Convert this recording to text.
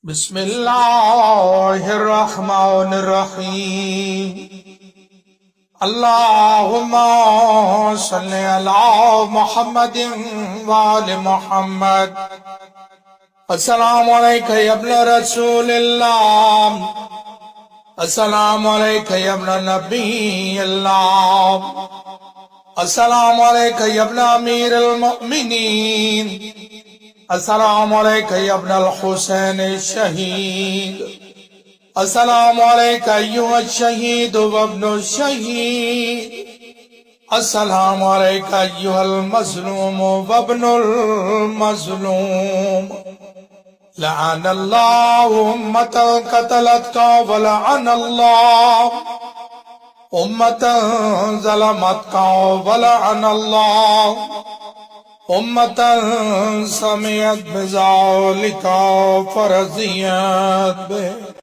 बिस्मिल्लाहिर्रहमानिर्रहीम। अल्लाहुम्मा सल्लि अला मुहम्मदिन व आलि मुहम्मद। अस्सलामु अलैका या इब्न रसूलिल्लाह, अस्सलामु अलैका या इब्न नबिय्यिल्लाह, अस्सलामु अलैका या इब्न अमीरिल मुमिनीन, अस्सलामु अलैका या इब्नल हुसैन शहीद, अस्सलामु अलैका अय्युहश शहीद व इब्नुश शहीद, अस्सलामु अलैका अय्युहल मज़लूम व इब्नुल मज़लूम। लअनल्लाहु उम्मतल क़तलतका व लअनल्लाहु उम्मतन ज़लमतका व लअनल्लाहु उम्मतन समिअत बिज़ालिका फ़रज़ियत बे।